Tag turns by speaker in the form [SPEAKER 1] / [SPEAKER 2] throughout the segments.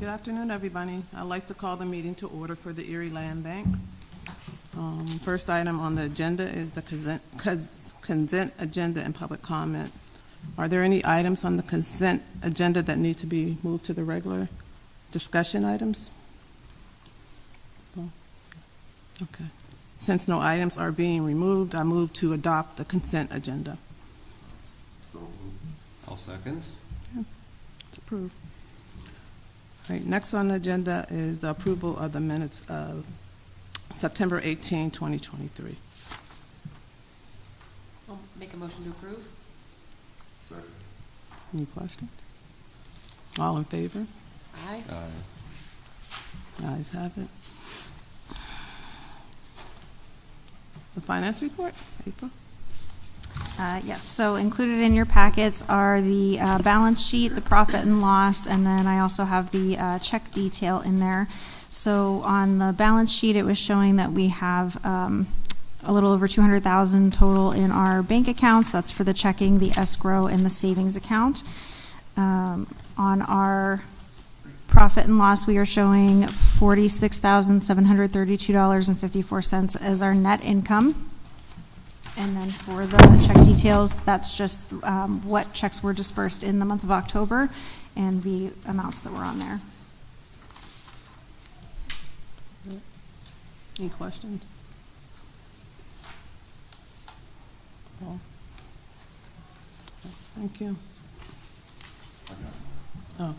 [SPEAKER 1] Good afternoon, everybody. I'd like to call the meeting to order for the Erie Land Bank. First item on the agenda is the consent agenda and public comment. Are there any items on the consent agenda that need to be moved to the regular discussion items? Okay. Since no items are being removed, I move to adopt the consent agenda.
[SPEAKER 2] So I'll second.
[SPEAKER 1] Okay. It's approved. All right, next on the agenda is the approval of the minutes of September 18, 2023.
[SPEAKER 3] I'll make a motion to approve.
[SPEAKER 2] Second.
[SPEAKER 1] Any questions? All in favor?
[SPEAKER 3] Aye.
[SPEAKER 1] Ayes have it. The finance report, April?
[SPEAKER 4] Yes, so included in your packets are the balance sheet, the profit and loss, and then I also have the check detail in there. So on the balance sheet, it was showing that we have a little over $200,000 total in our bank accounts. That's for the checking, the escrow, and the savings account. On our profit and loss, we are showing $46,732.54 as our net income. And then for the check details, that's just what checks were dispersed in the month of October and the amounts that were on there.
[SPEAKER 1] Any questions? Paul? Thank you. Oh,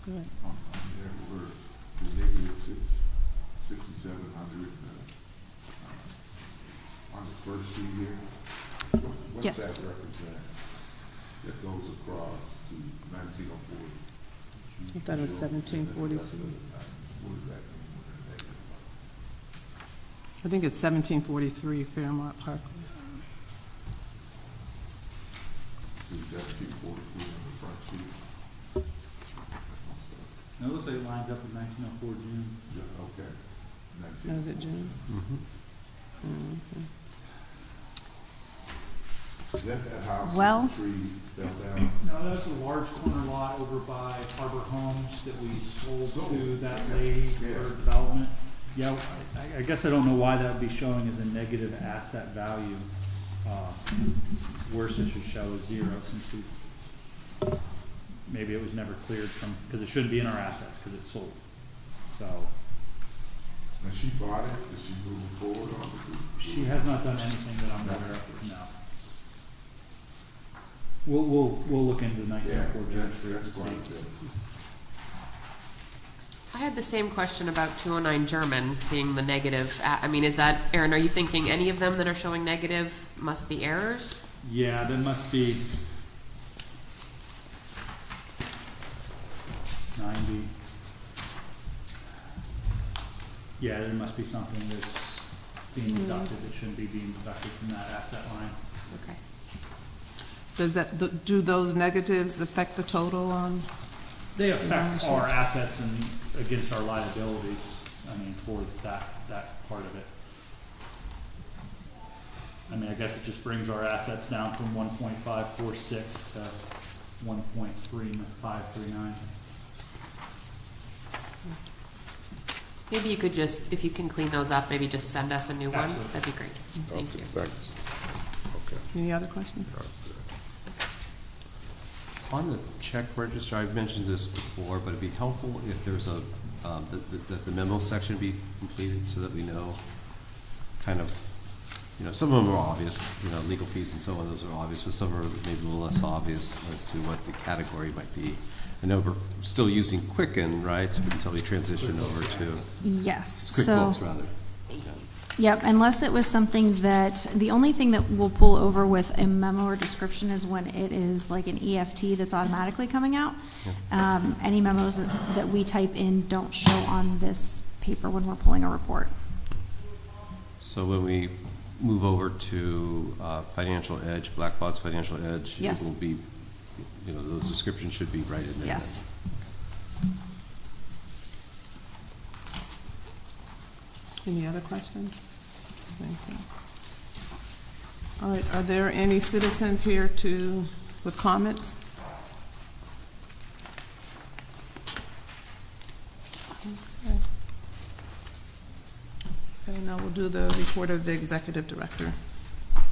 [SPEAKER 1] good.
[SPEAKER 2] There were negative 6,700 on the first sheet here. What
[SPEAKER 4] Yes.
[SPEAKER 2] does that represent? That goes across to 1904.
[SPEAKER 1] I thought it was 1743.
[SPEAKER 2] What does that mean?
[SPEAKER 1] I think it's 1743 Fairmont Park.
[SPEAKER 2] See 1743 on the front sheet.
[SPEAKER 5] No, it looks like it lines up with 1904 June.
[SPEAKER 2] Okay.
[SPEAKER 1] That was it, June?
[SPEAKER 2] Is that house
[SPEAKER 4] Well-
[SPEAKER 2] the tree fell down?
[SPEAKER 5] No, that's a large corner lot over by Harbor Homes that we sold to that lady for development. Yeah, I guess I don't know why that would be showing as a negative asset value. Worse, it should show as zero since maybe it was never cleared from, because it shouldn't be in our assets because it's sold. So
[SPEAKER 2] And she bought it? Is she moving forward on it?
[SPEAKER 5] she has not done anything that I'm aware of, no. We'll look into 1904 June for
[SPEAKER 2] that's
[SPEAKER 5] it to
[SPEAKER 2] quite
[SPEAKER 5] see.
[SPEAKER 2] good.
[SPEAKER 3] I had the same question about 209 German, seeing the negative. I mean, is that, Aaron, are you thinking any of them that are showing negative must be errors?
[SPEAKER 5] Yeah, there must be 90. Yeah, there must be something that's being deducted that shouldn't be being deducted from that asset line.
[SPEAKER 3] Okay.
[SPEAKER 1] Do those negatives affect the total on?
[SPEAKER 5] They affect our assets and against our liabilities, I mean, for that part of it. I mean, I guess it just brings our assets down from 1.546 to 1.3539.
[SPEAKER 3] Maybe you could just, if you can clean those up, maybe just send us a new one.
[SPEAKER 5] Absolutely.
[SPEAKER 3] That'd be great. Thank you.
[SPEAKER 2] Thanks. Okay.
[SPEAKER 1] Any other questions?
[SPEAKER 2] On the check register, I've mentioned this before, but it'd be helpful if there's a, the memo section be completed so that we know kind of, some of them are obvious, legal fees and so on, those are obvious, but some are maybe a little less obvious as to what the category might be. I know we're still using Quicken, right, until we transition over to
[SPEAKER 4] Yes.
[SPEAKER 2] QuickBooks, rather.
[SPEAKER 4] Yep, unless it was something that, the only thing that will pull over with a memo or description is when it is like an EFT that's automatically coming out. Any memos that we type in don't show on this paper when we're pulling a report.
[SPEAKER 2] So when we move over to Financial Edge, Blackbaud's Financial Edge,
[SPEAKER 4] Yes.
[SPEAKER 2] it will be, those descriptions should be right in there.
[SPEAKER 4] Yes.
[SPEAKER 1] Any other questions? Thank you. All right, are there any citizens here with comments? Okay, now we'll do the report of the executive director.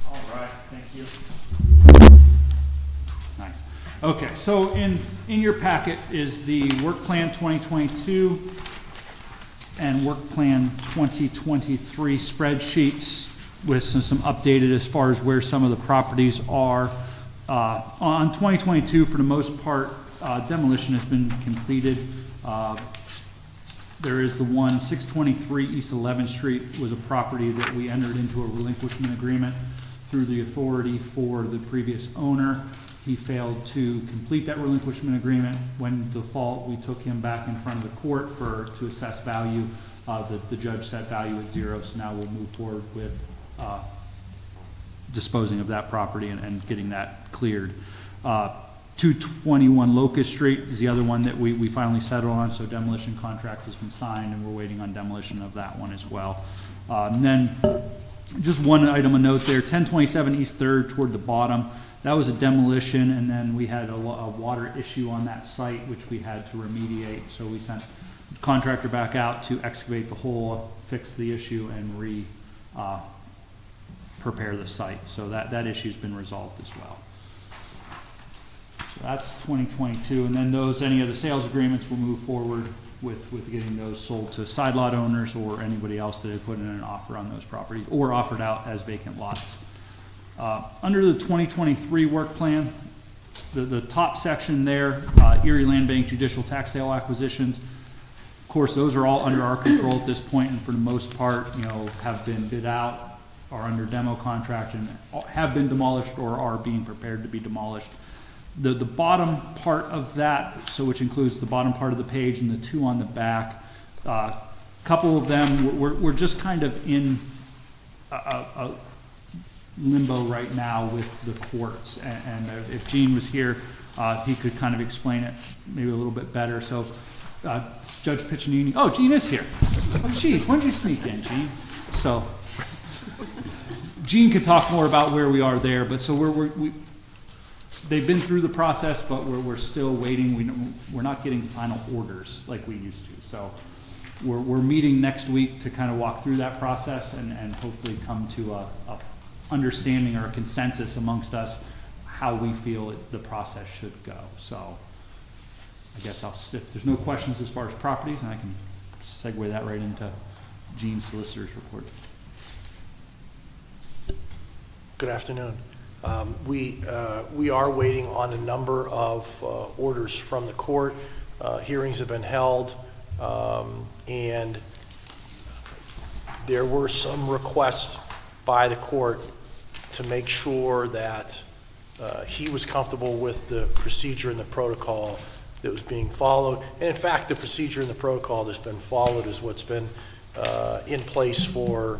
[SPEAKER 5] All right, thank you. Nice. Okay, so in your packet is the work plan 2022 and work plan 2023 spreadsheets with some updated as far as where some of the properties are. On 2022, for the most part, demolition has been completed. There is the one, 623 East 11th Street was a property that we entered into a relinquishment agreement through the authority for the previous owner. He failed to complete that relinquishment agreement. When default, we took him back in front of the court to assess value. The judge set value at 0, so now we'll move forward with disposing of that property and getting that cleared. 221 Locust Street is the other one that we finally settled on, so demolition contract has been signed, and we're waiting on demolition of that one as well. And then just one item of note there, 1027 East 3rd toward the bottom. That was a demolition, and then we had a water issue on that site, which we had to remediate. So we sent the contractor back out to excavate the hole, fix the issue, and prepare the site. So that issue's been resolved as well. So that's 2022, and then any of the sales agreements will move forward with getting those sold to side lot owners or anybody else that had put in an offer on those properties or offered out as vacant lots. Under the 2023 work plan, the top section there, Erie Land Bank judicial tax sale acquisitions. Of course, those are all under our control at this point, and for the most part, have been bid out, are under demo contract, and have been demolished or are being prepared to be demolished. The bottom part of that, so which includes the bottom part of the page and the two on the back, a couple of them we're just kind of in a limbo right now with the courts, and if Gene was here, he could kind of explain it maybe a little bit better. So Judge Piccinini, oh, Gene is here. Oh, geez, when did you sneak in, Gene? So Gene could talk more about where we are there, but so they've been through the process, but we're still waiting. We're not getting final orders like we used to. So we're meeting next week to kind of walk through that process and hopefully come to a understanding or a consensus amongst us how we feel the process should go. So I guess if there's no questions as far as properties, and I can segue that right into Gene's solicitor's report.
[SPEAKER 6] Good afternoon. We are waiting on a number of orders from the court. Hearings have been held, and there were some requests by the court to make sure that he was comfortable with the procedure and the protocol that was being followed. And in fact, the procedure and the protocol that's been followed is what's been in place for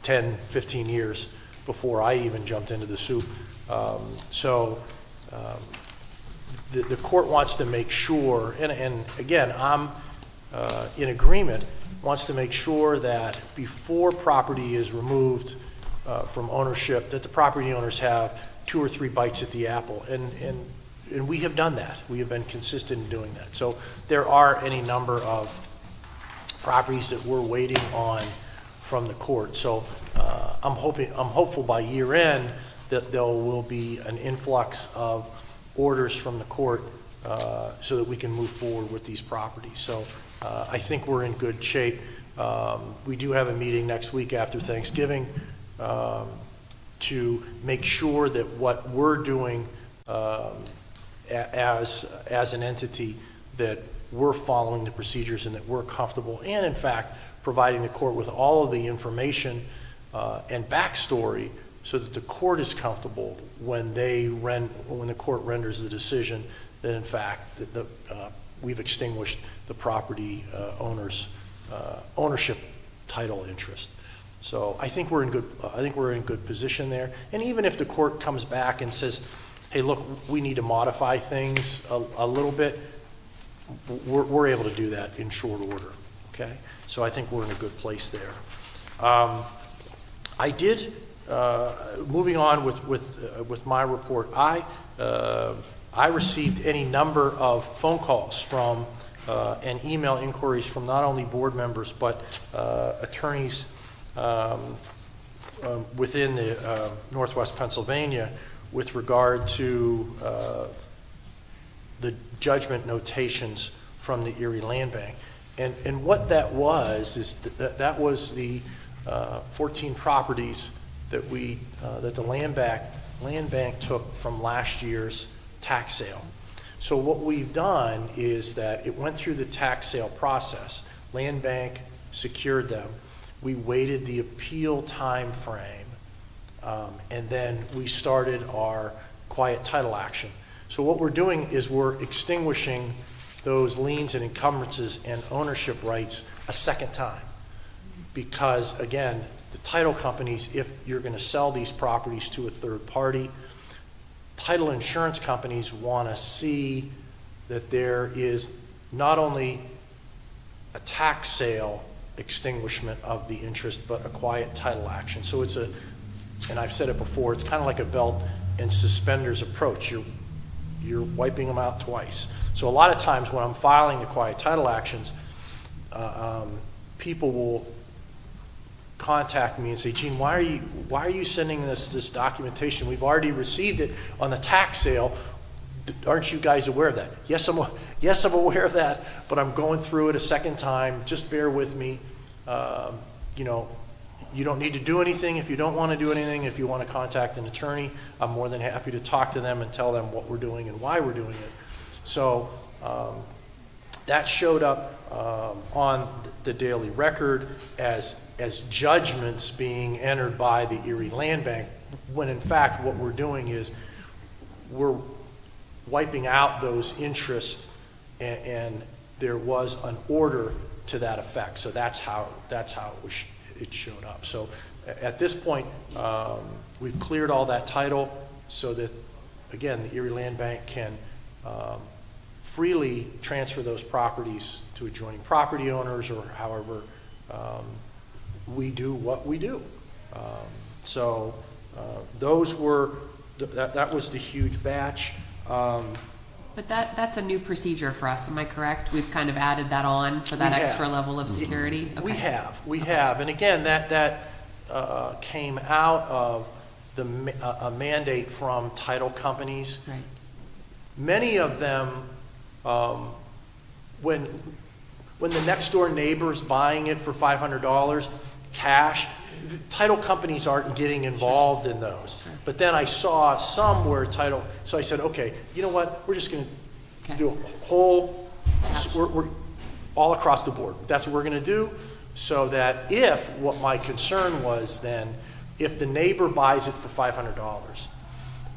[SPEAKER 6] 10, 15 years before I even jumped into the soup. The court wants to make sure, and again, I'm in agreement, wants to make sure that before property is removed from ownership, that the property owners have 2 or 3 bites at the apple. And we have done that. We have been consistent in doing that. So there are any number of properties that we're waiting on from the court. So I'm hopeful by year end that there will be an influx of orders from the court so that we can move forward with these properties. So I think we're in good shape. We do have a meeting next week after Thanksgiving to make sure that what we're doing as an entity, that we're following the procedures and that we're comfortable, and in fact providing the court with all of the information and backstory so that the court is comfortable when the court renders the decision that in fact we've extinguished the property owner's ownership title interest. So I think we're in good position there. And even if the court comes back and says, hey, look, we need to modify things a little bit, we're able to do that in short order. Okay, so I think we're in a good place there. I did. Moving on with my report, I received any number of phone calls from and email inquiries from not only board members, but attorneys within the Northwest Pennsylvania with regard to the judgment notations from the Erie Land Bank. And what that was is that was the 14 properties that that the land bank took from last year's tax sale. So what we've done is that it went through the tax sale process. Land bank secured them. We waited the appeal time frame, and then we started our quiet title action. So what we're doing is we're extinguishing those liens and encumbrances and ownership rights a second time. Because again, the title companies, if you're going to sell these properties to a third party, title insurance companies want to see that there is not only a tax sale extinguishment of the interest, but a quiet title action. So it's and I've said it before, it's kind of like a belt and suspenders approach. You're wiping them out twice. So a lot of times when I'm filing the quiet title actions, people will contact me and say, Gene, why are you sending this documentation? We've already received it on the tax sale. Aren't you guys aware of that? Yes, I'm aware of that, but I'm going through it a second time. Just bear with me. You don't need to do anything if you don't want to do anything. If you want to contact an attorney, I'm more than happy to talk to them and tell them what we're doing and why we're doing it. So that showed up on the daily record as judgments being entered by the Erie Land Bank, when in fact what we're doing is we're wiping out those interests, and there was an order to that effect. So that's how it showed up. So at this point, we've cleared all that title so that, again, the Erie Land Bank can freely transfer those properties to adjoining property owners, or however we do what we do. Those were, that was the huge batch.
[SPEAKER 3] But that's a new procedure for us, am I correct? We've kind of added that on for that extra level of security? Okay.
[SPEAKER 6] We have. And again, that came out of a mandate from title companies.
[SPEAKER 3] Right.
[SPEAKER 6] Many of them, when the next door neighbor's buying it for $500 cash, the title companies aren't getting involved in those.
[SPEAKER 3] Sure.
[SPEAKER 6] But then I saw some where title, so I said, okay, you know what, we're just going to do a whole, we're all across the board. That's what we're going to do, so that if, what my concern was then, if the neighbor buys it for $500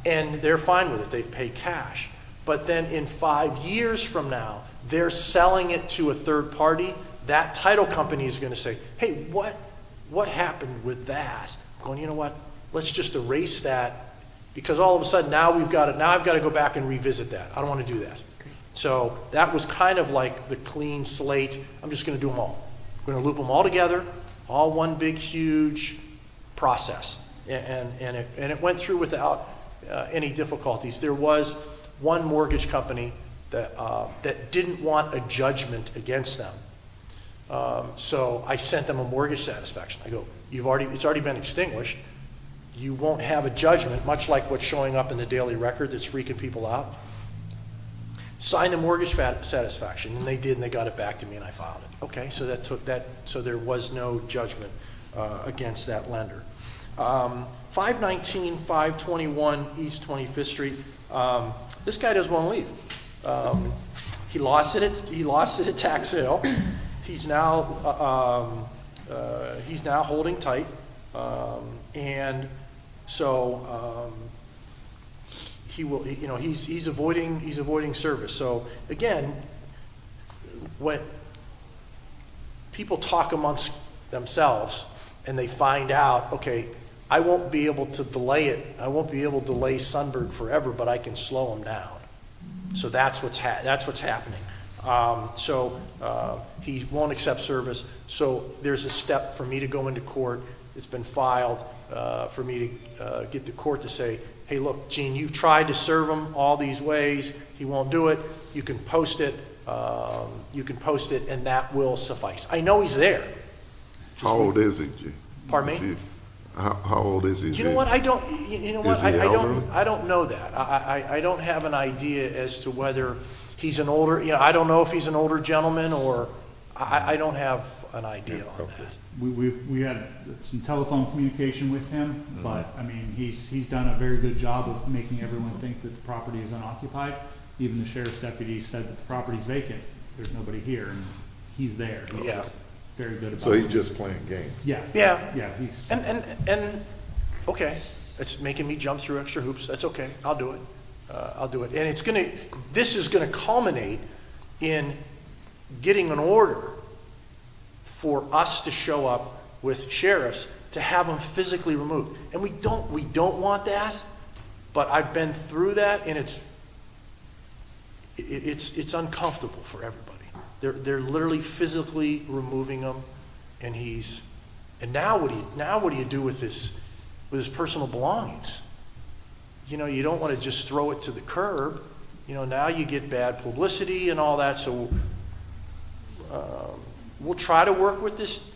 [SPEAKER 6] and they're fine with it, they've paid cash, but then in 5 years from now, they're selling it to a third party, that title company is going to say, hey, what happened with that? I'm going, you know what, let's just erase that, because all of a sudden now I've got to go back and revisit that. I don't want to do that. So that was kind of like the clean slate. I'm just going to do them all. I'm going to loop them all together, all one big huge process, and it went through without any difficulties. There was one mortgage company that didn't want a judgment against them. So I sent them a mortgage satisfaction. I go, it's already been extinguished. You won't have a judgment, much like what's showing up in the daily record that's freaking people out. Sign the mortgage satisfaction, and they did, and they got it back to me, and I filed it. Okay, so there was no judgment against that lender. 519, 521 East 25th Street. This guy doesn't want to leave. He lost it at tax sale. He's now holding tight, and so he will. He's avoiding service. So again, when people talk amongst themselves and they find out, okay, I won't be able to delay it. I won't be able to delay Sunberg forever, but I can slow him down. So that's what's happening. He won't accept service. So there's a step for me to go into court. It's been filed for me to get the court to say, hey, look, Gene, you've tried to serve him all these ways. He won't do it. You can post it. you can post it, and that will suffice. I know he's there.
[SPEAKER 7] How old is he, G?
[SPEAKER 6] Pardon me?
[SPEAKER 7] Is he- How old is he?
[SPEAKER 6] You know what, I don't, you know what,
[SPEAKER 7] Is he
[SPEAKER 6] I
[SPEAKER 7] elderly?
[SPEAKER 6] don't know that. I don't have an idea as to whether he's an older, I don't know if he's an older gentleman, or, I don't have an idea on that.
[SPEAKER 5] We had some telephone communication with him, but, I mean, he's done a very good job of making everyone think that the property is unoccupied. Even the sheriff's deputy said that the property's vacant, there's nobody here, and he's there. He's
[SPEAKER 6] Yeah.
[SPEAKER 5] just very good about
[SPEAKER 7] So
[SPEAKER 5] it.
[SPEAKER 7] he's just playing games?
[SPEAKER 5] Yeah.
[SPEAKER 6] Yeah.
[SPEAKER 5] Yeah, he's,
[SPEAKER 6] And, okay, it's making me jump through extra hoops, that's okay, I'll do it. I'll do it. And this is gonna culminate in getting an order for us to show up with sheriffs to have them physically removed. And we don't want that, but I've been through that, and it's uncomfortable for everybody. They're literally physically removing them, and now what do you do with his personal belongings? You don't want to just throw it to the curb. Now you get bad publicity and all that. So we'll try to work with this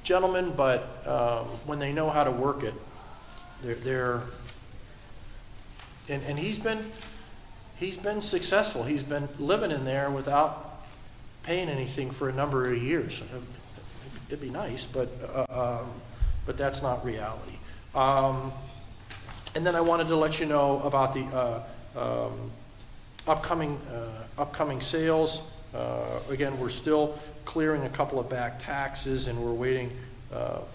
[SPEAKER 6] gentleman, but when they know how to work it, and he's been successful. He's been living in there without paying anything for a number of years. It'd be nice, but that's not reality. And then I wanted to let you know about the upcoming sales. Again, we're still clearing a couple of back taxes, and we're waiting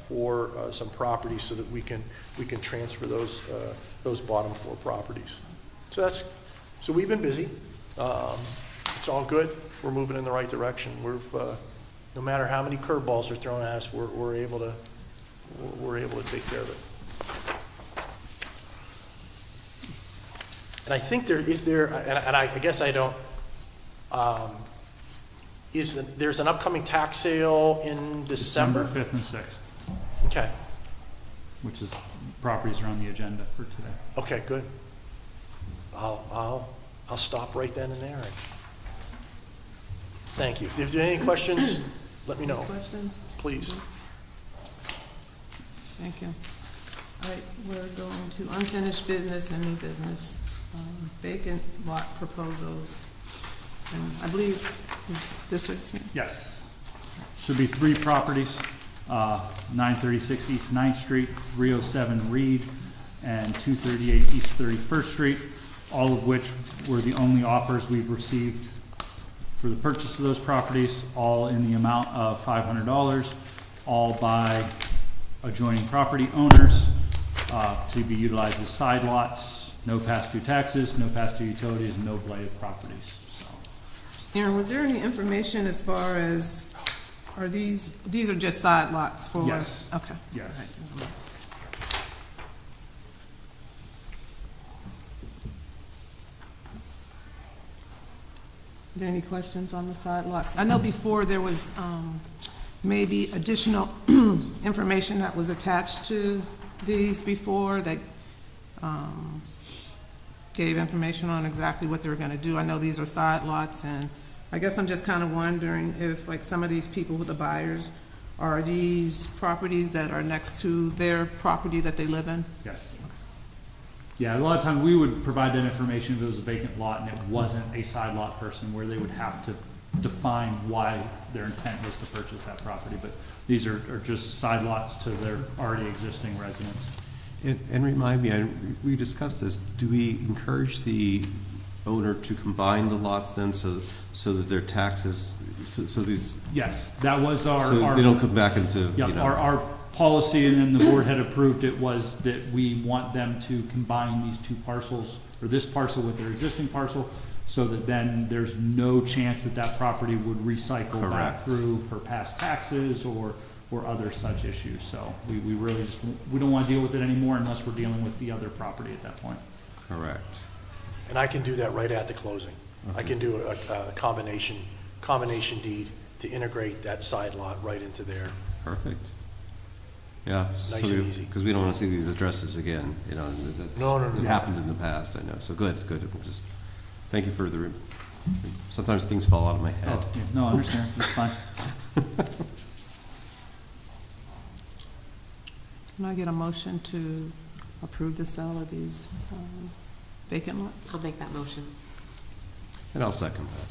[SPEAKER 6] for some properties so that we can transfer those bottom 4 properties. So we've been busy. It's all good. We're moving in the right direction. No matter how many curveballs are thrown at us, we're able to take care of it. And I think I guess I don't, there's an upcoming tax sale in December?
[SPEAKER 5] 5th and 6th,
[SPEAKER 6] Okay,
[SPEAKER 5] which is, properties are on the agenda for today.
[SPEAKER 6] okay, good. I'll stop right then and there. Thank you. If there are any questions, let me know,
[SPEAKER 1] Questions?
[SPEAKER 6] please.
[SPEAKER 1] Thank you. All right, we're going to unfinished business and new business. Vacant lot proposals. And I believe, is this one?
[SPEAKER 5] Yes. Should be 3 properties, 936 East 9th Street, 307 Reed, and 238 East 31st Street, all of which were the only offers we've received for the purchase of those properties, all in the amount of $500, all by adjoining property owners to be utilized as side lots, no past due taxes, no past due utilities, and no blighted properties. So,
[SPEAKER 1] Aaron, was there any information as far as, are these are just side lots for?
[SPEAKER 5] Yes.
[SPEAKER 1] Okay.
[SPEAKER 5] yes.
[SPEAKER 1] Are there any questions on the side lots? I know before there was maybe additional information that was attached to these before that gave information on exactly what they were going to do. I know these are side lots, and I guess I'm just kind of wondering if, like, some of these people who the buyers, are these properties that are next to their property that they live in?
[SPEAKER 5] Yes. Yeah, a lot of times we would provide that information if it was a vacant lot and it wasn't a side lot person, where they would have to define why their intent was to purchase that property. But these are just side lots to their already existing residents.
[SPEAKER 2] And remind me, we discussed this, do we encourage the owner to combine the lots then, so that their taxes, so these,
[SPEAKER 5] Yes, that was
[SPEAKER 2] so
[SPEAKER 5] our
[SPEAKER 2] they don't come back into,
[SPEAKER 5] yeah,
[SPEAKER 2] you know?
[SPEAKER 5] our policy, and then the board had approved it, was that we want them to combine these 2 parcels, or this parcel with their existing parcel, so that then there's no chance that that property would recycle back
[SPEAKER 2] Correct.
[SPEAKER 5] through for past taxes or other such issues. So we really just, we don't want to deal with it anymore unless we're dealing with the other property at that point.
[SPEAKER 2] Correct.
[SPEAKER 6] And I can do that right at the closing. I can do a combination deed to integrate that side lot right into there.
[SPEAKER 2] Perfect. Yeah.
[SPEAKER 6] Nice and easy.
[SPEAKER 2] Because we don't want to see these addresses again, you know.
[SPEAKER 6] No.
[SPEAKER 2] It happened in the past, I know. So good. Just, thank you for the sometimes things fall out of my head.
[SPEAKER 5] Oh, yeah, no, I understand, that's fine.
[SPEAKER 1] Can I get a motion to approve the sale of these vacant lots?
[SPEAKER 3] I'll make that motion.
[SPEAKER 2] And I'll second that.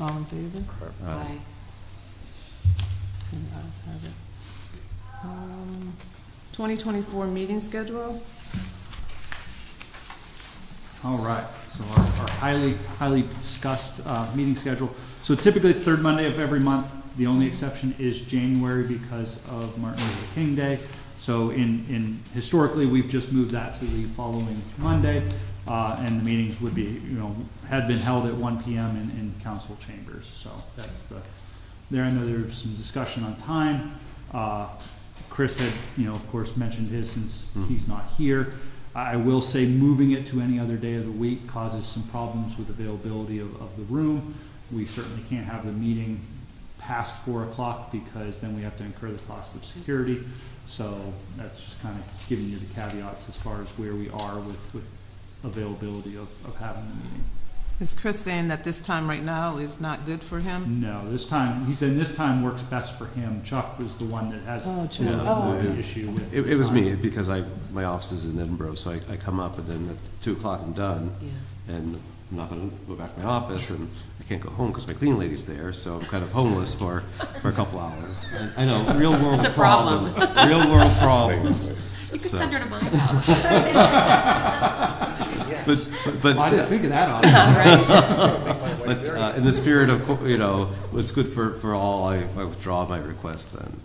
[SPEAKER 1] All in favor?
[SPEAKER 3] Aye.
[SPEAKER 1] And the ayes have it. 2024 meeting schedule?
[SPEAKER 5] All right, so our highly discussed meeting schedule. So typically, the third Monday of every month. The only exception is January because of Martin Luther King Day. So historically, we've just moved that to the following Monday, and the meetings would be, had been held at 1 p.m. in council chambers. So that's there. I know there's some discussion on time. Chris had, of course, mentioned his since he's not here. I will say moving it to any other day of the week causes some problems with availability of the room. We certainly can't have the meeting past 4 o'clock because then we have to incur the cost of security. So that's just kind of giving you the caveats as far as where we are with availability of having the meeting.
[SPEAKER 1] Is Chris saying that this time right now is not good for him?
[SPEAKER 5] No, this time, he said this time works best for him. Chuck was the one that has
[SPEAKER 1] Chuck.
[SPEAKER 5] the issue with
[SPEAKER 2] It
[SPEAKER 5] the
[SPEAKER 2] was
[SPEAKER 5] time.
[SPEAKER 2] me, because my office is in Edinburgh, so I come up, and then at 2 o'clock I'm done.
[SPEAKER 3] Yeah.
[SPEAKER 2] And I'm not gonna go back to my office, and I can't go home because my cleaning lady's there, so I'm kind of homeless for a couple hours. I know, real world
[SPEAKER 3] That's a problem.
[SPEAKER 2] problems. Real world problems.
[SPEAKER 3] You could
[SPEAKER 2] So-
[SPEAKER 3] send her to my house.
[SPEAKER 2] But
[SPEAKER 5] I didn't think of that option.
[SPEAKER 2] But in the spirit of, what's good for all, I withdraw my request then,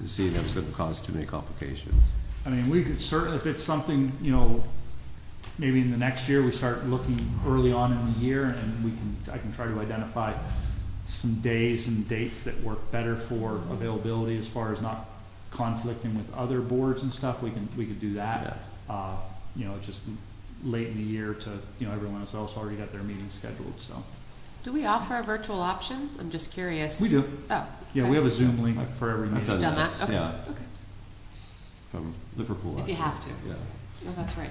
[SPEAKER 2] seeing that it was going to cause too many complications.
[SPEAKER 5] I mean, we could certainly, if it's something, maybe in the next year, we start looking early on in the year, and I can try to identify some days and dates that work better for availability as far as not conflicting with other boards and stuff. We could do that. Just late in the year to, everyone else already got their meetings scheduled, so.
[SPEAKER 3] Do we offer a virtual option? I'm just curious.
[SPEAKER 5] We do.
[SPEAKER 3] Oh.
[SPEAKER 5] Yeah,
[SPEAKER 3] okay.
[SPEAKER 5] we have a Zoom link for every
[SPEAKER 2] I've
[SPEAKER 5] meeting.
[SPEAKER 3] Done that? Okay.
[SPEAKER 2] Yeah,
[SPEAKER 3] Okay.
[SPEAKER 2] from Liverpool.
[SPEAKER 3] If you
[SPEAKER 2] actually.
[SPEAKER 3] have to.
[SPEAKER 2] Yeah.
[SPEAKER 3] Oh, that's right.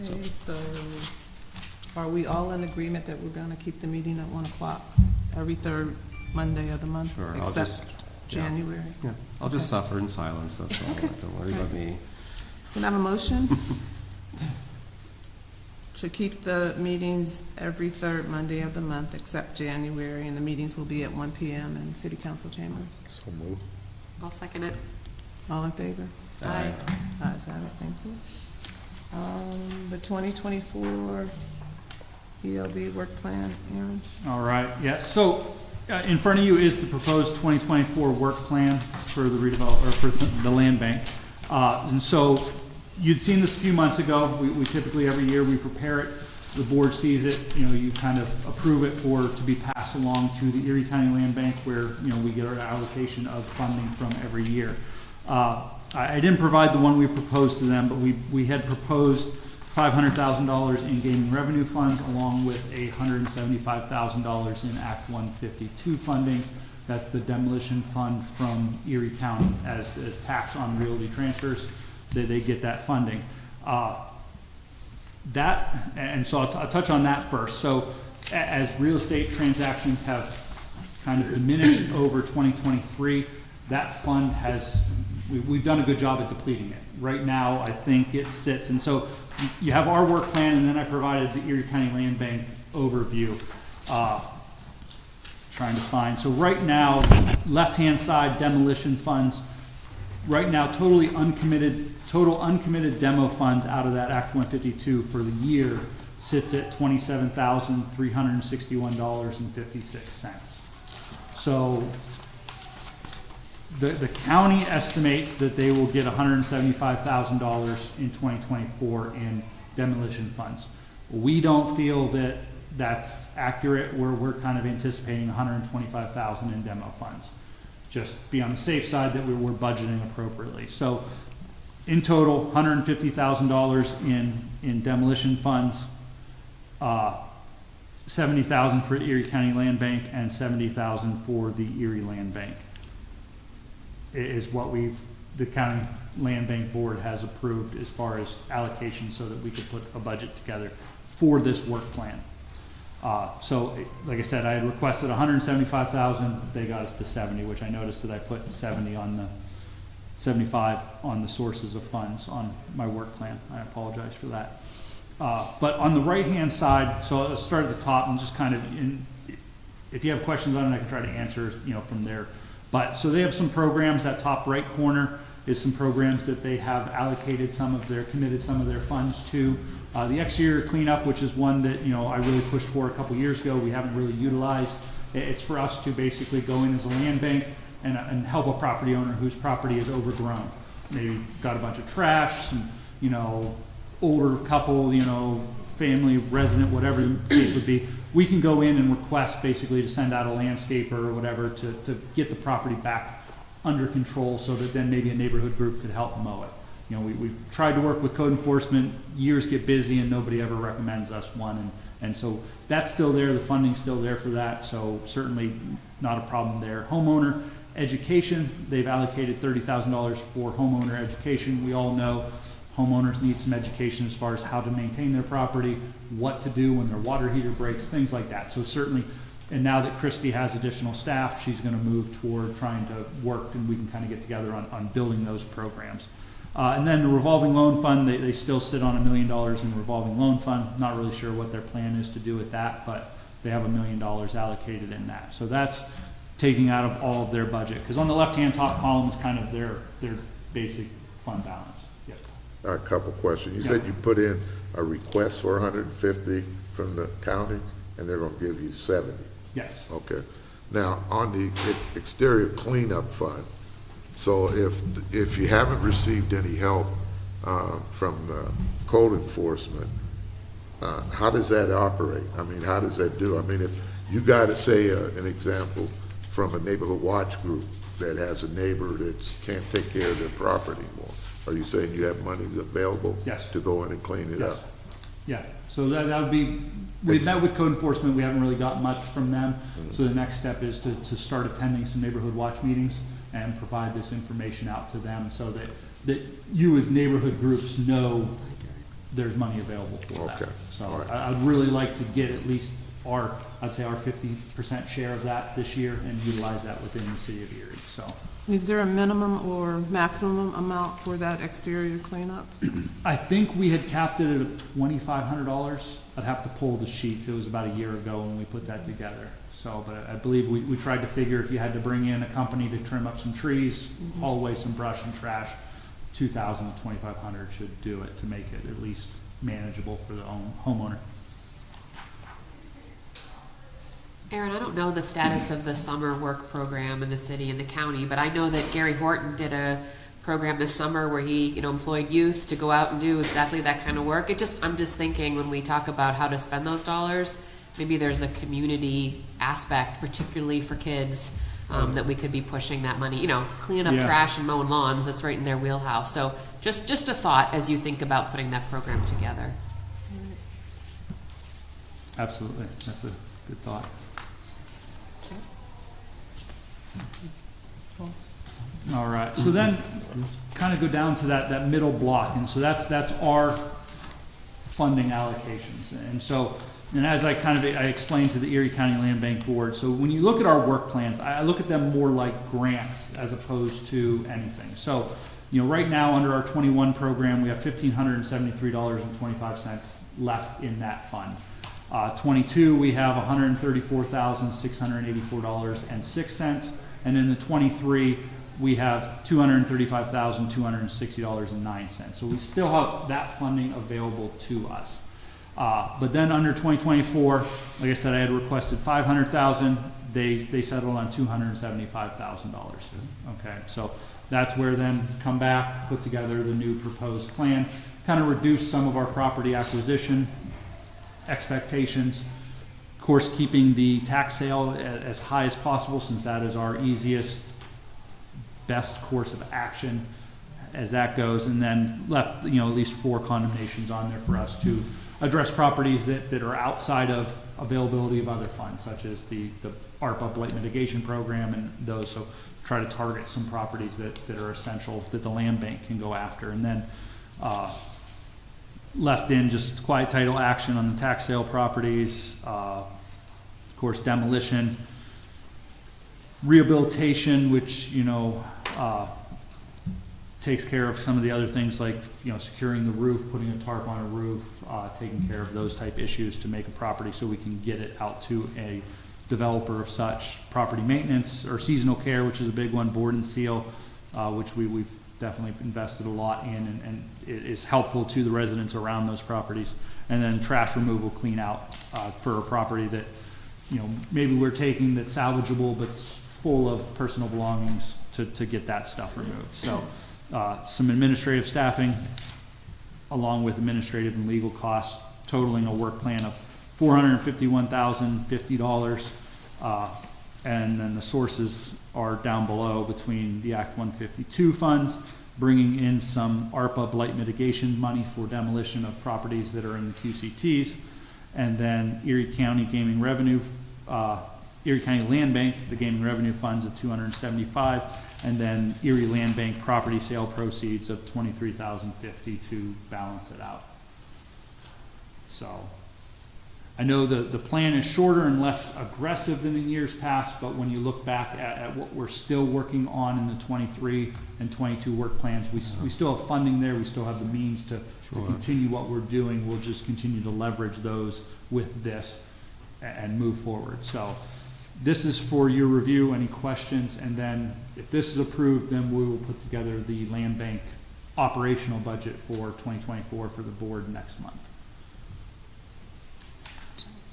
[SPEAKER 1] Okay, so are we all in agreement that we're gonna keep the meeting at 1 o'clock every third Monday of the month?
[SPEAKER 2] Sure, I'll
[SPEAKER 1] Except
[SPEAKER 2] just-
[SPEAKER 1] January?
[SPEAKER 2] Yeah, I'll just suffer in silence, that's all.
[SPEAKER 1] Okay.
[SPEAKER 2] Don't worry about me.
[SPEAKER 1] Can I have a motion to keep the meetings every third Monday of the month except January, and the meetings will be at 1 p.m. in city council chambers?
[SPEAKER 7] So move.
[SPEAKER 3] I'll second it.
[SPEAKER 1] All in favor?
[SPEAKER 3] Aye.
[SPEAKER 1] Ayes have it, thank you. The 2024 ELB work plan, Aaron?
[SPEAKER 5] All right, yeah, so in front of you is the proposed 2024 work plan for the redevelop, or for the land bank. And so you'd seen this a few months ago. We typically, every year, we prepare it. The board sees it, you kind of approve it to be passed along to the Erie County Land Bank where, we get our allocation of funding from every year. I didn't provide the one we proposed to them, but we had proposed $500,000 in gaming revenue funds along with $175,000 in Act 152 funding. That's the demolition fund from Erie County as tax on realty transfers. They get that funding. So I'll touch on that first. So as real estate transactions have kind of diminished over 2023, that fund we've done a good job at depleting it. Right now, I think it sits, and so you have our work plan, and then I provided the Erie County Land Bank overview. Trying to find, so right now, left-hand side demolition funds, right now, total uncommitted demo funds out of that Act 152 for the year sits at $27,361.56. So the county estimates that they will get $175,000 in 2024 in demolition funds. We don't feel that that's accurate. We're kind of anticipating $125,000 in demo funds. Just be on the safe side that we're budgeting appropriately. So in total, $150,000 in demolition funds, $70,000 for Erie County Land Bank, and $70,000 for the Erie Land Bank. Is what the County Land Bank Board has approved as far as allocation so that we could put a budget together for this work plan. So, like I said, I had requested 175,000. They got us to 70, which I noticed that I put 70 on the 75 on the sources of funds on my work plan. I apologize for that. But on the right-hand side, so I'll start at the top and just kind of, if you have questions on it, I can try to answer, from there. But, so they have some programs, that top right corner is some programs that they have allocated committed some of their funds to. The exterior cleanup, which is one that, I really pushed for a couple years ago, we haven't really utilized. It's for us to basically go in as a land bank and help a property owner whose property is overgrown. Maybe got a bunch of trash, some, older couple, family, resident, whatever the case would be. We can go in and request basically to send out a landscaper or whatever to get the property back under control so that then maybe a neighborhood group could help mow it. We've tried to work with code enforcement, years get busy and nobody ever recommends us one. And so that's still there, the funding's still there for that, so certainly not a problem there. Homeowner education, they've allocated $30,000 for homeowner education. We all know homeowners need some education as far as how to maintain their property, what to do when their water heater breaks, things like that. So certainly, and now that Christy has additional staff, she's going to move toward trying to work and we can kind of get together on building those programs. And then the revolving loan fund, they still sit on $1 million in the revolving loan fund. Not really sure what their plan is to do with that, but they have $1 million allocated in that. So that's taking out of all of their budget. Because on the left-hand top column is kind of their basic fund balance. Yep.
[SPEAKER 7] A couple questions. You
[SPEAKER 5] Yeah.
[SPEAKER 7] said you put in a request for 150 from the county, and they're gonna give you 70.
[SPEAKER 5] Yes.
[SPEAKER 7] Okay. Now, on the exterior cleanup fund, so if you haven't received any help from code enforcement, how does that operate? I mean, how does that do? I mean, if you got to say an example from a neighborhood watch group that has a neighbor that can't take care of their property anymore, are you saying you have money available
[SPEAKER 5] Yes.
[SPEAKER 7] to go in and clean it
[SPEAKER 5] Yes.
[SPEAKER 7] up?
[SPEAKER 5] Yeah, so that would be, we've met with code enforcement, we haven't really got much from them. So the next step is to start attending some neighborhood watch meetings and provide this information out to them so that you as neighborhood groups know there's money available for that.
[SPEAKER 7] Okay.
[SPEAKER 5] So
[SPEAKER 7] All right.
[SPEAKER 5] I'd really like to get at least I'd say our 50% share of that this year and utilize that within the city of Erie, so.
[SPEAKER 1] Is there a minimum or maximum amount for that exterior cleanup?
[SPEAKER 5] I think we had capped it at $2,500. I'd have to pull the sheet. It was about a year ago when we put that together. So, but I believe we tried to figure if you had to bring in a company to trim up some trees, haul away some brush and trash, $2,000 to $2,500 should do it to make it at least manageable for the homeowner.
[SPEAKER 3] Aaron, I don't know the status of the summer work program in the city and the county, but I know that Gary Horton did a program this summer where he, employed youth to go out and do exactly that kind of work. I'm just thinking when we talk about how to spend those dollars, maybe there's a community aspect, particularly for kids, that we could be pushing that money, cleaning up
[SPEAKER 5] Yeah.
[SPEAKER 3] trash and mowing lawns, that's right in their wheelhouse. So just a thought as you think about putting that program together.
[SPEAKER 5] Absolutely, that's a good thought. All right, so then kind of go down to that middle block, and so that's our funding allocations. And so, and as I explained to the Erie County Land Bank Board, so when you look at our work plans, I look at them more like grants as opposed to anything. So, right now under our 21 program, we have $1,573.25 left in that fund. 22, we have $134,684.06, and in the 23, we have $235,260.09. So we still have that funding available to us. But then under 2024, like I said, I had requested $500,000. They settled on $275,000. Okay, so that's where then come back, put together the new proposed plan, kind of reduce some of our property acquisition expectations. Of course, keeping the tax sale as high as possible, since that is our easiest, best course of action as that goes, and then left at least 4 condemnations on there for us to address properties that are outside of availability of other funds, such as the ARPA blight mitigation program and those. So try to target some properties that are essential that the land bank can go after. And then left in just quiet title action on the tax sale properties, of course demolition, rehabilitation, which, takes care of some of the other things like, securing the roof, putting a tarp on a roof, taking care of those type issues to make a property so we can get it out to a developer of such. Property maintenance or seasonal care, which is a big one, board and seal, which we've definitely invested a lot in, and it is helpful to the residents around those properties. And then trash removal, clean out for a property that, maybe we're taking that's salvageable but's full of personal belongings to get that stuff removed. So some administrative staffing along with administrative and legal costs, totaling a work plan of $451,050. And then the sources are down below between the Act 152 funds, bringing in some ARPA blight mitigation money for demolition of properties that are in the QCTs, and then Erie County Gaming Revenue, Erie County Land Bank, the gaming revenue funds of $275, and then Erie Land Bank property sale proceeds of $23,050 to balance it out. So I know the plan is shorter and less aggressive than in years past, but when you look back at what we're still working on in the 23 and 22 work plans, we still have funding there, we still have the means to continue what we're doing. We'll just continue to leverage those with this and move forward. So this is for your review, any questions, and then if this is approved, then we will put together the land bank operational budget for 2024 for the board next month.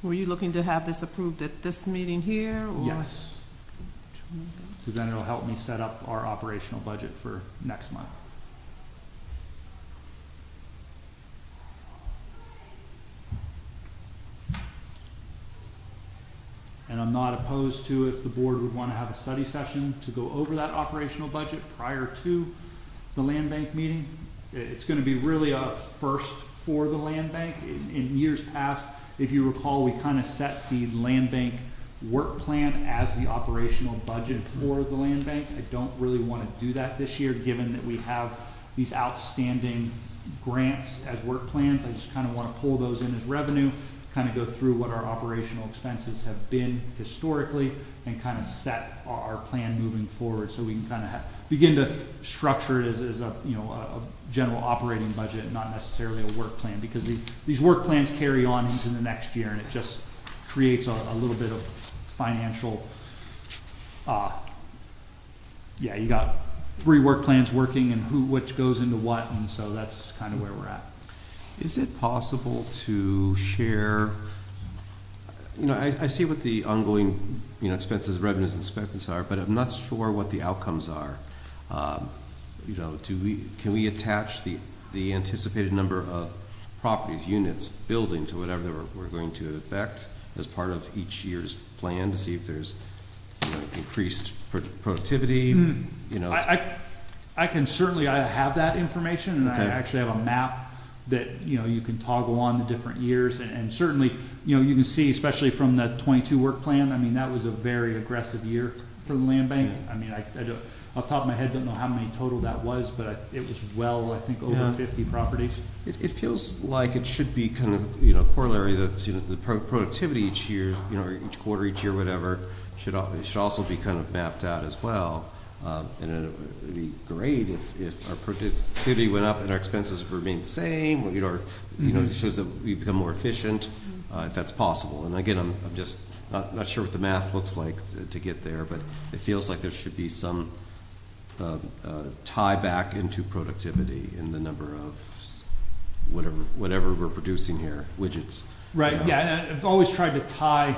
[SPEAKER 1] Were you looking to have this approved at this meeting here, or?
[SPEAKER 5] Yes. Because then it'll help me set up our operational budget for next month. And I'm not opposed to if the board would want to have a study session to go over that operational budget prior to the land bank meeting. It's going to be really a first for the land bank. In years past, if you recall, we kind of set the land bank work plan as the operational budget for the land bank. I don't really want to do that this year, given that we have these outstanding grants as work plans. I just kind of want to pull those in as revenue, kind of go through what our operational expenses have been historically, and kind of set our plan moving forward, so we can kind of begin to structure it as a general operating budget, not necessarily a work plan, because these work plans carry on into the next year, and it just creates a little bit of financial. You got 3 work plans working, and which goes into what, and so that's kind of where we're at.
[SPEAKER 2] Is it possible to share, I see what the ongoing, expenses, revenues, and expenses are, but I'm not sure what the outcomes are. Can we attach the anticipated number of properties, units, buildings, or whatever that we're going to affect as part of each year's plan to see if there's, increased productivity,
[SPEAKER 5] I can certainly, I have that information, and
[SPEAKER 2] Okay.
[SPEAKER 5] I actually have a map that, you can toggle on the different years, and certainly, you can see, especially from the 22 work plan, I mean, that was a very aggressive year for the land bank.
[SPEAKER 2] Yeah.
[SPEAKER 5] I mean, I don't, off the top of my head, don't know how many total that was, but it was I think over 50 properties.
[SPEAKER 2] It feels like it should be kind of, corollary that, the productivity each year, or each quarter, each year, whatever, should also be kind of mapped out as well. And it would be great if our productivity went up and our expenses remained the same, or, it shows that we become more efficient, if that's possible. And again, I'm just not sure what the math looks like to get there, but it feels like there should be some tie back into productivity in the number of whatever we're producing here, widgets.
[SPEAKER 5] Right, yeah, and I've always tried to tie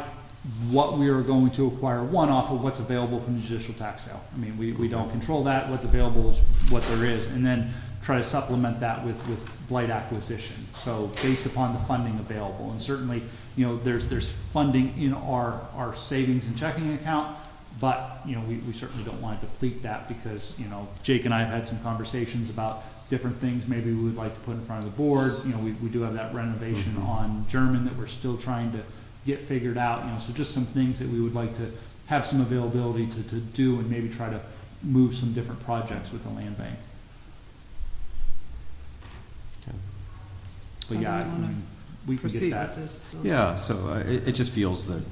[SPEAKER 5] what we are going to acquire, one, off of what's available from the judicial tax sale. I mean, we don't control that. What's available is what there is, and then try to supplement that with blight acquisition. So based upon the funding available, and certainly, there's funding in our savings and checking account, but, we certainly don't want to deplete that, because, Jake and I have had some conversations about different things maybe we would like to put in front of the board. We do have that renovation on German that we're still trying to get figured out, so just some things that we would like to have some availability to do, and maybe try to move some different projects with the land bank.
[SPEAKER 2] Okay.
[SPEAKER 5] But yeah, I mean, we can get
[SPEAKER 1] Proceed with
[SPEAKER 5] that.
[SPEAKER 1] this. so-
[SPEAKER 2] Yeah, so it just feels that,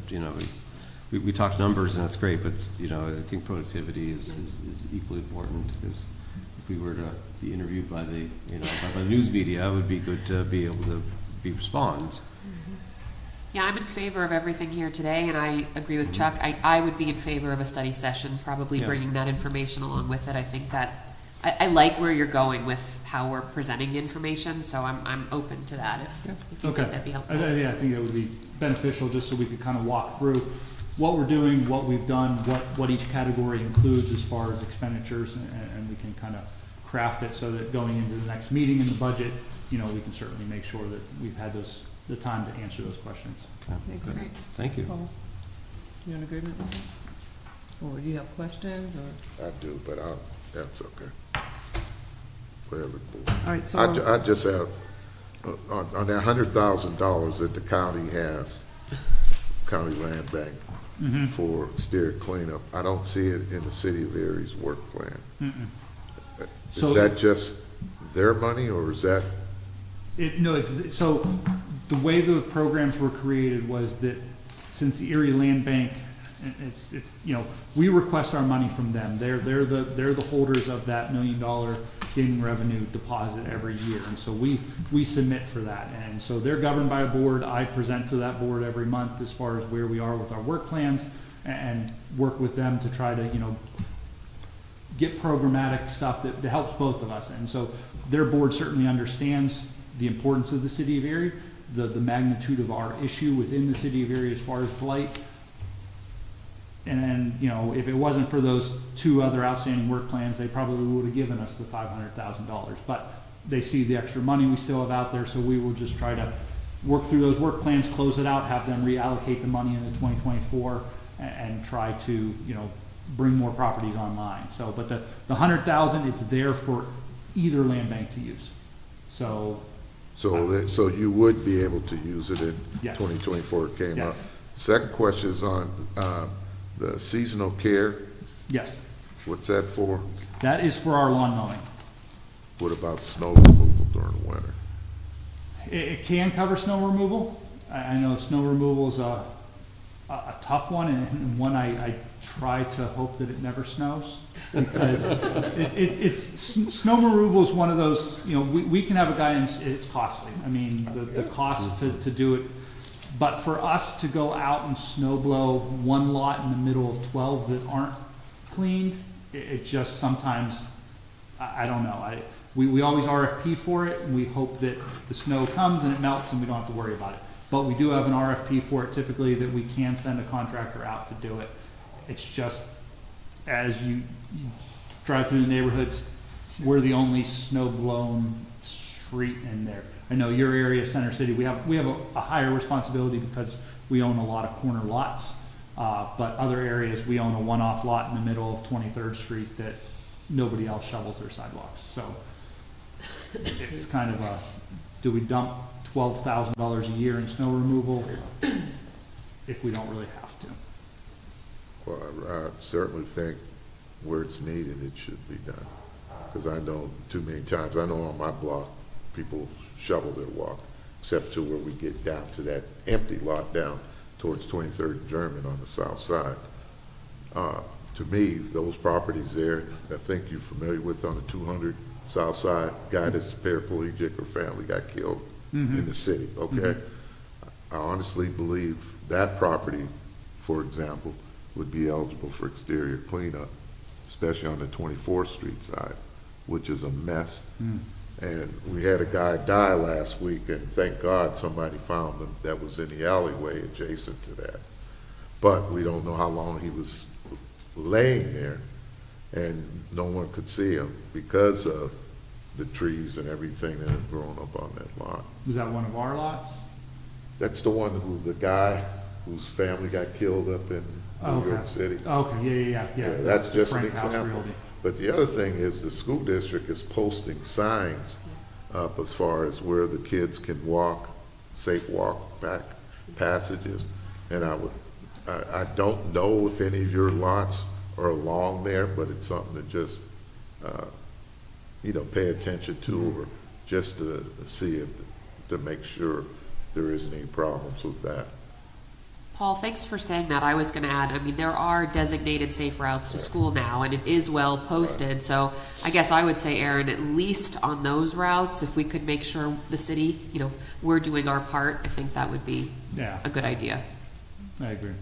[SPEAKER 2] we talk numbers and that's great, but, I think productivity is equally important, because if we were to be interviewed by the, by the news media, it would be good to be able to respond.
[SPEAKER 3] Yeah, I'm in favor of everything here today, and I agree with Chuck. I would be in favor of a study session, probably
[SPEAKER 2] Yeah.
[SPEAKER 3] bringing that information along with it. I think that, I like where you're going with how we're presenting the information, so I'm open to that if you
[SPEAKER 5] Okay.
[SPEAKER 3] think that'd be helpful.
[SPEAKER 5] I think that would be beneficial, just so we could kind of walk through what we're doing, what we've done, what each category includes as far as expenditures, and we can kind of craft it so that going into the next meeting in the budget, we can certainly make sure that we've had the time to answer those questions.
[SPEAKER 2] Okay,
[SPEAKER 1] Makes
[SPEAKER 2] good.
[SPEAKER 1] sense.
[SPEAKER 2] Thank you.
[SPEAKER 1] Paul, you in agreement with that? Or do you have questions, or?
[SPEAKER 7] I do, but that's okay. Whatever.
[SPEAKER 1] All right, so,
[SPEAKER 7] I just have, on that $100,000 that the county has, county land bank, for exterior cleanup, I don't see it in the city of Erie's work plan.
[SPEAKER 5] So-
[SPEAKER 7] Is that just their money, or is that,
[SPEAKER 5] So the way the programs were created was that since the Erie Land Bank, we request our money from them. They're the holders of that $1 million gaming revenue deposit every year. And so we submit for that. And so they're governed by a board. I present to that board every month as far as where we are with our work plans, and work with them to try to, get programmatic stuff that helps both of us. And so their board certainly understands the importance of the city of Erie, the magnitude of our issue within the city of Erie as far as blight. And if it wasn't for those two other outstanding work plans, they probably would have given us the $500,000. But they see the extra money we still have out there, so we will just try to work through those work plans, close it out, have them reallocate the money into 2024, and try to, bring more properties online. So, but the $100,000, it's there for either land bank to use. So,
[SPEAKER 7] so you would be able to use it in
[SPEAKER 5] Yes.
[SPEAKER 7] 2024 it came up?
[SPEAKER 5] Yes.
[SPEAKER 7] Second question is on the seasonal care.
[SPEAKER 5] yes,
[SPEAKER 7] What's that for?
[SPEAKER 5] that is for our lawn mowing.
[SPEAKER 7] What about snow removal during the winter?
[SPEAKER 5] It can cover snow removal. I know snow removal is a tough one, and one I try to hope that it never snows, because snow removal is one of those, we can have a guy, and it's costly. I mean, the cost to do it, but for us to go out and snow blow one lot in the middle of 12 that aren't cleaned, it just sometimes, I don't know. We always RFP for it, and we hope that the snow comes and it melts and we don't have to worry about it. But we do have an RFP for it typically, that we can send a contractor out to do it. It's just, as you drive through the neighborhoods, we're the only snow-blown street in there. I know your area, Center City, we have a higher responsibility because we own a lot of corner lots. But other areas, we own a one-off lot in the middle of 23rd Street that nobody else shovels their sidewalks. So it's kind of do we dump $12,000 a year in snow removal if we don't really have to?
[SPEAKER 7] Well, I certainly think where it's needed, it should be done. Because I know too many times, I know on my block, people shovel their walk, except to where we get down to that empty lot down towards 23rd and German on the south side. To me, those properties there, I think you're familiar with on the 200 south side, guy that's paraplegic or family got killed in the city, okay? I honestly believe that property, for example, would be eligible for exterior cleanup, especially on the 24th Street side, which is a mess. And we had a guy die last week, and thank God somebody found him that was in the alleyway adjacent to that. But we don't know how long he was laying there, and no one could see him because of the trees and everything that had grown up on that lot.
[SPEAKER 5] Was that one of our lots?
[SPEAKER 7] That's the one who, the guy whose family got killed up in New York City.
[SPEAKER 5] Okay, yeah.
[SPEAKER 7] Yeah, that's just an
[SPEAKER 5] Frank House
[SPEAKER 7] example.
[SPEAKER 5] Realty.
[SPEAKER 7] But the other thing is the school district is posting signs up as far as where the kids can walk, safe walk back passages. And I don't know if any of your lots are along there, but it's something to just, pay attention to, or just to see if, to make sure there isn't any problems with that.
[SPEAKER 3] Paul, thanks for saying that. I was going to add, I mean, there are designated safe routes to school now, and it is well posted. So I guess I would say, Aaron, at least on those routes, if we could make sure the city, we're doing our part, I think that would be
[SPEAKER 5] Yeah,
[SPEAKER 3] a good idea.
[SPEAKER 5] I agree.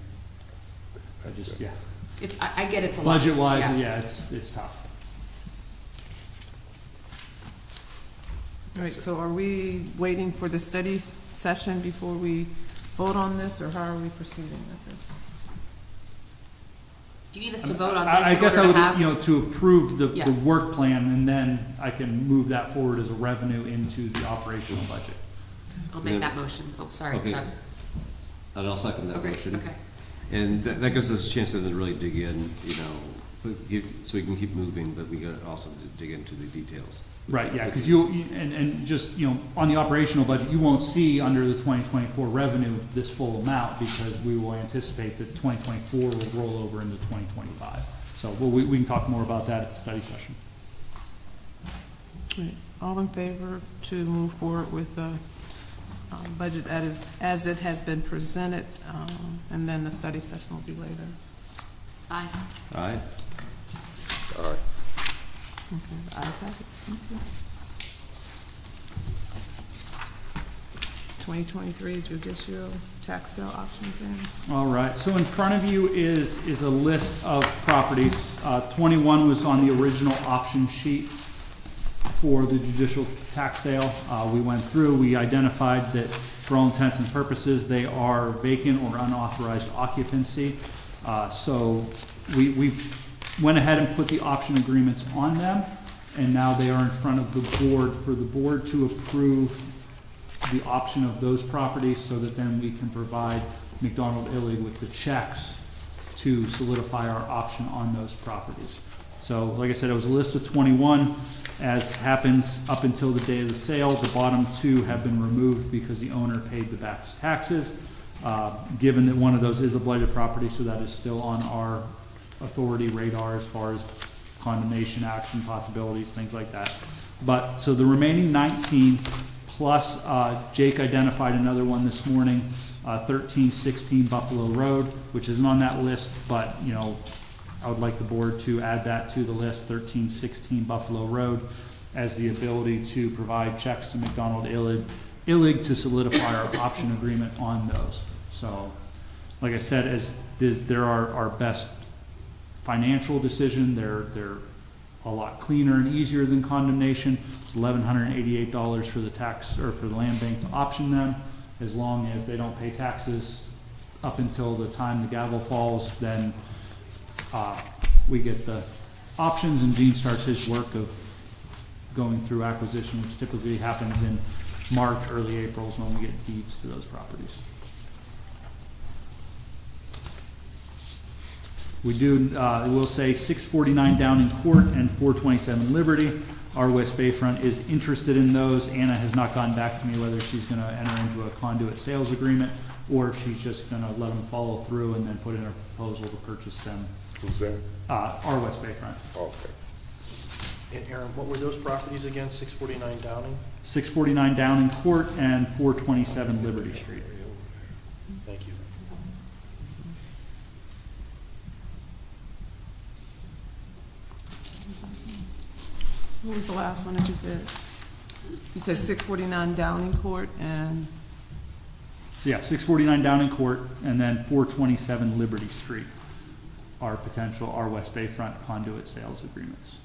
[SPEAKER 5] I just, yeah.
[SPEAKER 3] I get it's a lot.
[SPEAKER 5] Budget-wise,
[SPEAKER 3] Yeah.
[SPEAKER 5] yeah, it's tough.
[SPEAKER 1] All right, so are we waiting for the study session before we vote on this, or how are we proceeding with this?
[SPEAKER 3] Do you need us to vote on this
[SPEAKER 5] I
[SPEAKER 3] in
[SPEAKER 5] guess I
[SPEAKER 3] order to
[SPEAKER 5] would,
[SPEAKER 3] have?
[SPEAKER 5] to approve the
[SPEAKER 3] Yeah.
[SPEAKER 5] work plan, and then I can move that forward as a revenue into the operational budget.
[SPEAKER 3] I'll make that motion. Oh, sorry,
[SPEAKER 2] Okay.
[SPEAKER 3] Chuck.
[SPEAKER 2] And I'll second that
[SPEAKER 3] Okay,
[SPEAKER 2] motion.
[SPEAKER 3] okay.
[SPEAKER 2] And that gives us a chance to really dig in, so we can keep moving, but we got also to dig into the details.
[SPEAKER 5] Right, yeah, because and just, on the operational budget, you won't see under the 2024 revenue this full amount, because we will anticipate that 2024 will roll over into 2025. So we can talk more about that at the study session.
[SPEAKER 1] Right. All in favor to move forward with the budget as it has been presented, and then the study session will be later?
[SPEAKER 3] Aye.
[SPEAKER 2] All right?
[SPEAKER 7] All right.
[SPEAKER 1] Okay, the ayes have it. Thank you. 2023 judicial tax sale options in.
[SPEAKER 5] All right, so in front of you is a list of properties. 21 was on the original option sheet for the judicial tax sale. We went through, we identified that for all intents and purposes, they are vacant or unauthorized occupancy. So we went ahead and put the option agreements on them, and now they are in front of the board for the board to approve the option of those properties, so that then we can provide McDonald Illig with the checks to solidify our option on those properties. So, like I said, it was a list of 21. As happens up until the day of the sale, the bottom two have been removed because the owner paid the back taxes. Given that one of those is a blighted property, so that is still on our authority radar as far as condemnation action possibilities, things like that. But, so the remaining 19, plus Jake identified another one this morning, 1316 Buffalo Road, which isn't on that list, but, I would like the board to add that to the list, 1316 Buffalo Road, as the ability to provide checks to McDonald Illig to solidify our option agreement on those. So, like I said, as they're our best financial decision, they're a lot cleaner and easier than condemnation. It's $1,188 for the tax, or for the land bank to option them. As long as they don't pay taxes up until the time the gavel falls, then we get the options, and Gene starts his work of going through acquisition, which typically happens in March, early April is when we get deeds to those properties. We do, I will say 649 Downing Court and 427 Liberty. Our West Bayfront is interested in those. Anna has not gotten back to me whether she's going to enter into a conduit sales agreement, or if she's just going to let them follow through and then put in a proposal to purchase them.
[SPEAKER 7] Who's that?
[SPEAKER 5] Our West Bayfront.
[SPEAKER 7] Okay.
[SPEAKER 6] And Aaron, what were those properties again, 649 Downing?
[SPEAKER 5] 649 Downing Court and 427 Liberty Street.
[SPEAKER 6] Thank you.
[SPEAKER 1] What was the last one that you said? You said 649 Downing Court and,
[SPEAKER 5] So yeah, 649 Downing Court and then 427 Liberty Street are potential our West Bayfront conduit sales agreements.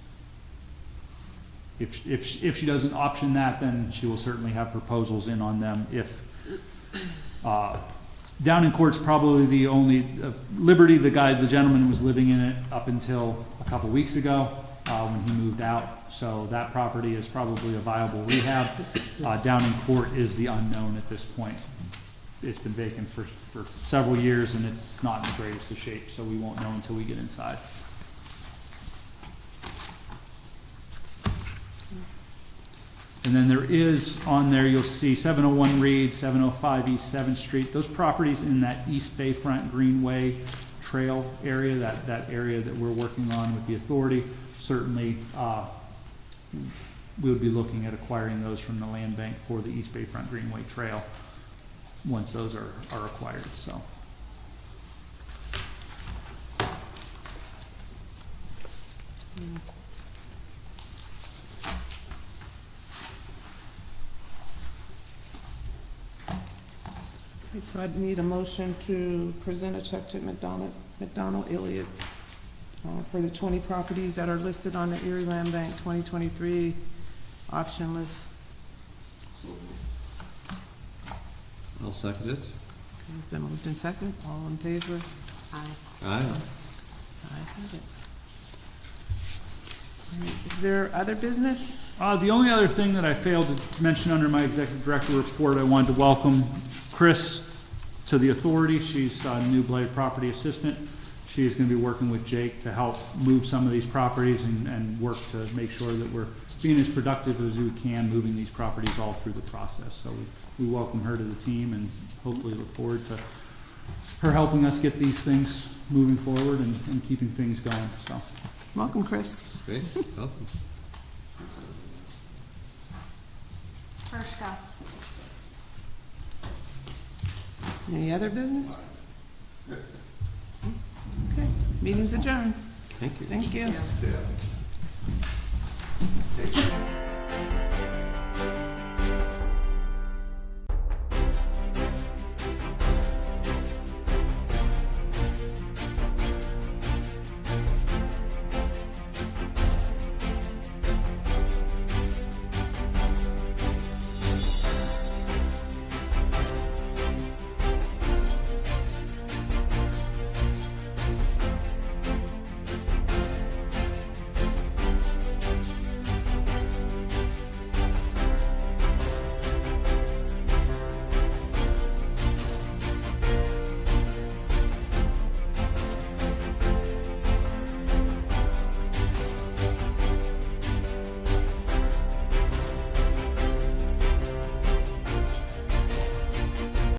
[SPEAKER 5] If she doesn't option that, then she will certainly have proposals in on them. If Downing Court's probably the only, Liberty, the gentleman was living in it up until a couple weeks ago when he moved out. So that property is probably a viable rehab. Downing Court is the unknown at this point. It's been vacant for several years, and it's not in the greatest of shape, so we won't know until we get inside. And then there is on there, you'll see 701 Reed, 705 East 7th Street. Those properties in that East Bayfront Greenway Trail area, that area that we're working on with the authority, certainly we would be looking at acquiring those from the land bank for the East Bayfront Greenway Trail, once those are acquired, so.
[SPEAKER 1] Right, so I need a motion to present a check to McDonald Elliott for the 20 properties that are listed on the Erie Land Bank 2023 option list.
[SPEAKER 2] I'll second it.
[SPEAKER 1] It's been moved in second. All in favor?
[SPEAKER 3] Aye.
[SPEAKER 2] Aye.
[SPEAKER 1] Ayes have it. All right, is there other business?
[SPEAKER 5] The only other thing that I failed to mention under my executive director report, I wanted to welcome Chris to the authority. She's a new Blighted Property Assistant. She's going to be working with Jake to help move some of these properties and work to make sure that we're being as productive as we can, moving these properties all through the process. So we welcome her to the team and hopefully look forward to her helping us get these things moving forward and keeping things going, so.
[SPEAKER 1] Welcome, Chris.
[SPEAKER 2] Great, welcome.
[SPEAKER 4] Pershka.
[SPEAKER 1] Any other business? Okay, meeting's adjourned.
[SPEAKER 2] Thank you.
[SPEAKER 1] Thank you.
[SPEAKER 3] Yeah.